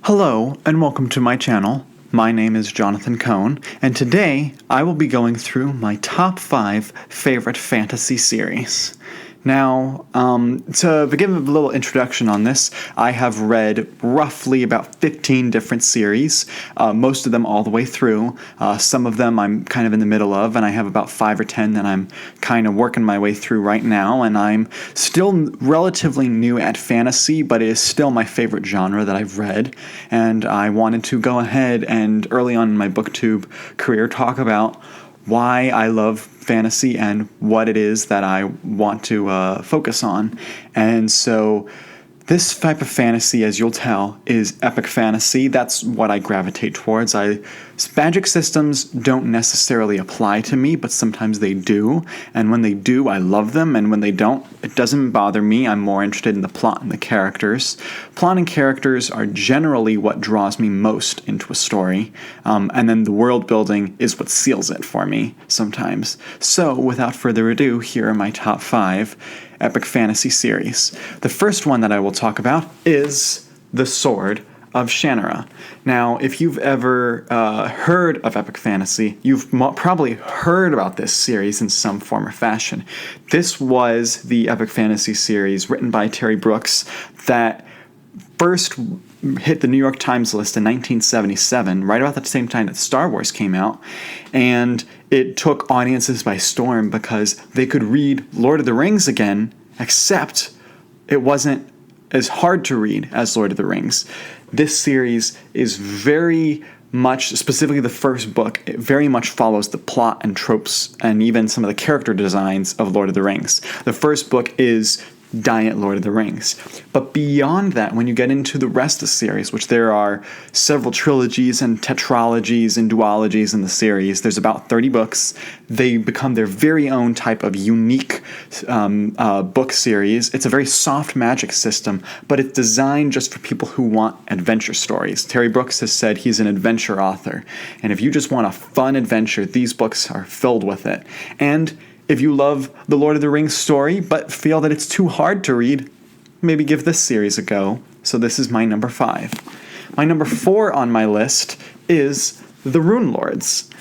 Hello and welcome to my channel. My name is Jonathan Cohn, and today I will be going through my top 5 favorite fantasy series. Now, to begin with a little introduction on this, I have read roughly about 15 different series, most of them all the way through. Some of them I'm kind of in the middle of, and I have about 5 or 10 that I'm kind of working my way through right now, and I'm still relatively new at fantasy, but it is still my favorite genre that I've read, and I wanted to go ahead and early on in my booktube career talk about why I love fantasy and what it is that I want to focus on. And so this type of fantasy, as you'll tell, is epic fantasy. That's what I gravitate towards. Magic systems don't necessarily apply to me, but sometimes they do. And when they do, I love them. And when they don't, it doesn't bother me. I'm more interested in the plot and the characters. Plot and characters are generally what draws me most into a story. And then the world building is what seals it for me sometimes. So without further ado, here are my top 5 epic fantasy series. The first one that I will talk about is the Sword of Shannara. Now, if you've ever heard of epic fantasy, you've probably heard about this series in some form or fashion. This was the epic fantasy series written by Terry Brooks that first hit the New York Times list in 1977, right about the same time that Star Wars came out, and it took audiences by storm because they could read Lord of the Rings again, except it wasn't as hard to read as Lord of the Rings. This series is very much, specifically the first book, it very much follows the plot and tropes and even some of the character designs of Lord of the Rings. The first book is Diet Lord of the Rings. But beyond that, when you get into the rest of the series, which there are several trilogies and tetralogies and duologies in the series, there's about 30 books. They become their very own type of unique book series. It's a very soft magic system, but it's designed just for people who want adventure stories. Terry Brooks has said he's an adventure author, and if you just want a fun adventure, these books are filled with it. And if you love the Lord of the Rings story but feel that it's too hard to read, maybe give this series a go. So this is my number 5. My number 4 on my list is the Rune Lords.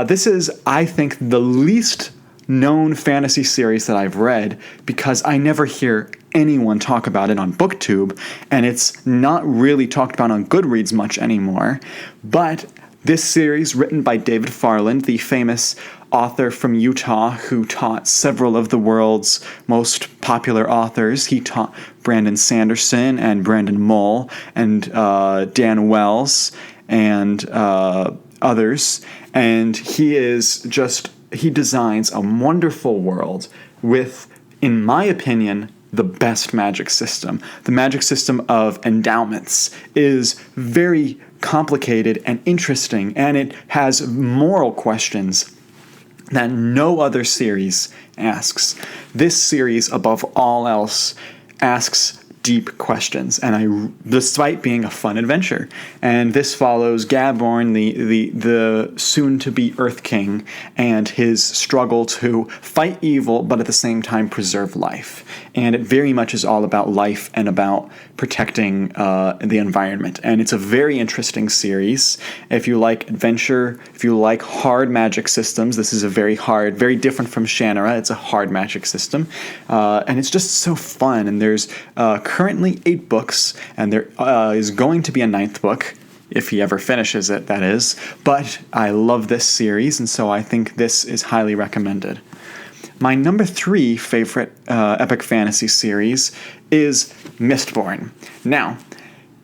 This is, I think, the least known fantasy series that I've read because I never hear anyone talk about it on BookTube, and it's not really talked about on Goodreads much anymore. But this series, written by David Farland, the famous author from Utah who taught several of the world's most popular authors. He taught Brandon Sanderson and Brandon Mull and Dan Wells and others. And he designs a wonderful world with, in my opinion, the best magic system. The magic system of endowments is very complicated and interesting, and it has moral questions that no other series asks. This series, above all else, asks deep questions, and despite being a fun adventure. And this follows Gaborn, the soon-to-be Earth King, and his struggle to fight evil, but at the same time preserve life. And it very much is all about life and about protecting the environment. And it's a very interesting series. If you like adventure, if you like hard magic systems, this is a very different from Shannara. It's a hard magic system. And it's just so fun. And there's currently 8 books, and there is going to be a 9th book, if he ever finishes it, that is. But I love this series, and so I think this is highly recommended. My number 3 favorite epic fantasy series is Mistborn. Now,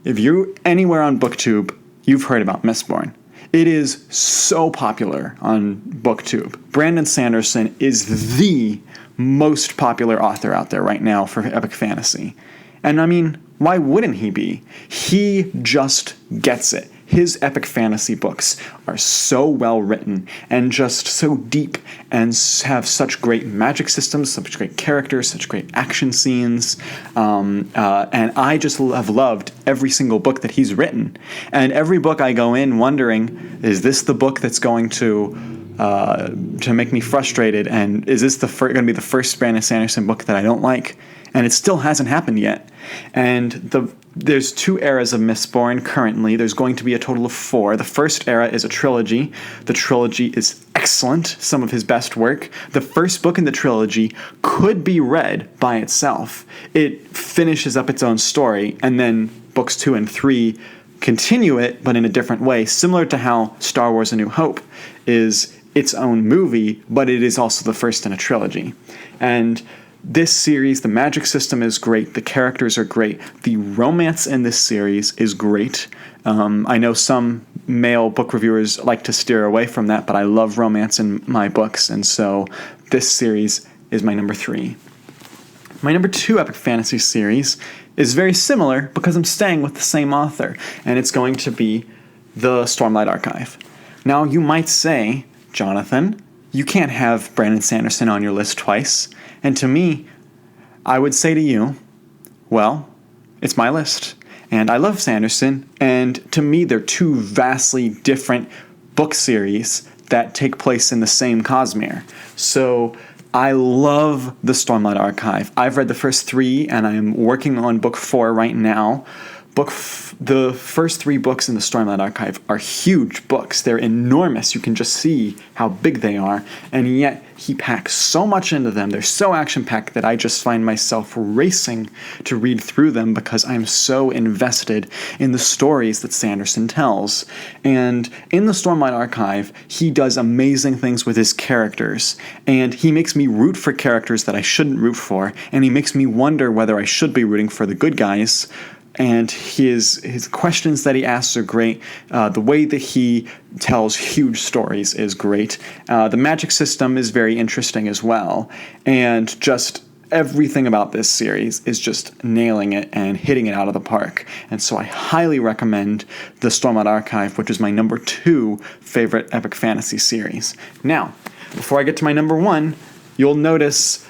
if you're anywhere on BookTube, you've heard about Mistborn. It is so popular on BookTube. Brandon Sanderson is the most popular author out there right now for epic fantasy. And I mean, why wouldn't he be? He just gets it. His epic fantasy books are so well written and just so deep and have such great magic systems, such great characters, such great action scenes. And I just have loved every single book that he's written. And every book I go in wondering, is this the book that's going to make me frustrated? And is this going to be the first Brandon Sanderson book that I don't like? And it still hasn't happened yet. And there's 2 eras of Mistborn currently. There's going to be a total of 4. The first era is a trilogy. The trilogy is excellent, some of his best work. The first book in the trilogy could be read by itself. It finishes up its own story, and then books 2 and 3 continue it, but in a different way, similar to how Star Wars A New Hope is its own movie, but it is also the first in a trilogy. And this series, the magic system is great, the characters are great, the romance in this series is great. I know some male book reviewers like to steer away from that, but I love romance in my books, and so this series is my number 3. My number 2 epic fantasy series is very similar because I'm staying with the same author, and it's going to be the Stormlight Archive. Now, you might say, Jonathan, you can't have Brandon Sanderson on your list twice. And to me, I would say to you, well, it's my list. And I love Sanderson, and to me, they're 2 vastly different book series that take place in the same Cosmere. So I love the Stormlight Archive. I've read the first 3, and I am working on book 4 right now. The first 3 books in the Stormlight Archive are huge books. They're enormous. You can just see how big they are. And yet, he packs so much into them. They're so action-packed that I just find myself racing to read through them because I'm so invested in the stories that Sanderson tells. And in the Stormlight Archive, he does amazing things with his characters. And he makes me root for characters that I shouldn't root for. And he makes me wonder whether I should be rooting for the good guys. And his questions that he asks are great. The way that he tells huge stories is great. The magic system is very interesting as well. And just everything about this series is just nailing it and hitting it out of the park. And so I highly recommend the Stormlight Archive, which is my number 2 favorite epic fantasy series. Now, before I get to my number 1, you'll notice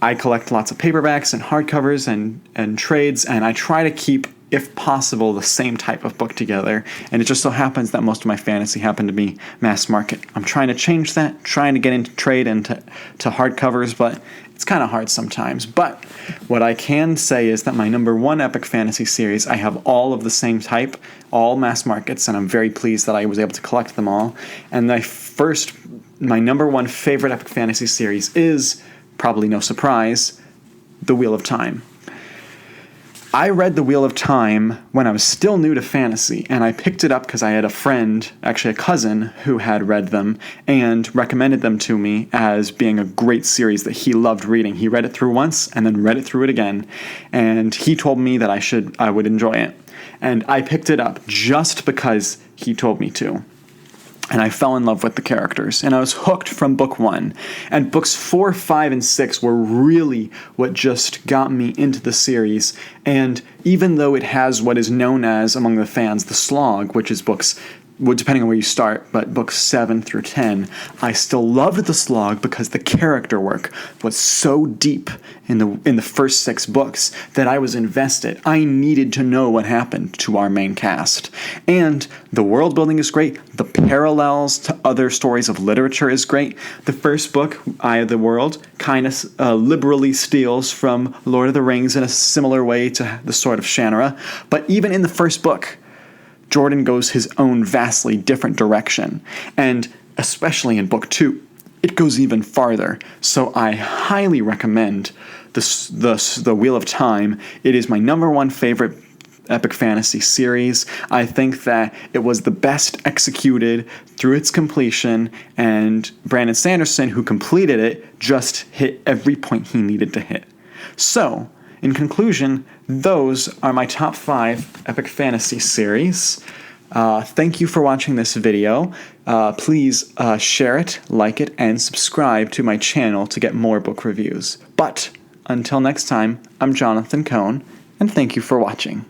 I collect lots of paperbacks and hardcovers and trades, and I try to keep, if possible, the same type of book together. And it just so happens that most of my fantasy happen to be mass market. I'm trying to change that, trying to get into trade and to hardcovers, but it's kind of hard sometimes. But what I can say is that my number 1 epic fantasy series, I have all of the same type, all mass markets, and I'm very pleased that I was able to collect them all. And my number 1 favorite epic fantasy series is, probably no surprise, The Wheel of Time. I read The Wheel of Time when I was still new to fantasy, and I picked it up because I had a friend, actually a cousin, who had read them and recommended them to me as being a great series that he loved reading. He read it through once and then read it through it again, and he told me that I would enjoy it. And I picked it up just because he told me to. And I fell in love with the characters, and I was hooked from book 1. And books 4, 5, and 6 were really what just got me into the series. And even though it has what is known as, among the fans, the slog, which is books, well, depending on where you start, but books 7 through 10, I still loved the slog because the character work was so deep in the first 6 books that I was invested. I needed to know what happened to our main cast. And the world building is great. The parallels to other stories of literature is great. The first book, Eye of the World, kind of liberally steals from Lord of the Rings in a similar way to the Sword of Shannara. But even in the first book, Jordan goes his own vastly different direction, and especially in book 2, it goes even farther. So I highly recommend the Wheel of Time. It is my number 1 favorite epic fantasy series. I think that it was the best executed through its completion, and Brandon Sanderson, who completed it, just hit every point he needed to hit. So, in conclusion, those are my top 5 epic fantasy series. Thank you for watching this video. Please share it, like it, and subscribe to my channel to get more book reviews. But until next time, I'm Jonathan Cohn, and thank you for watching.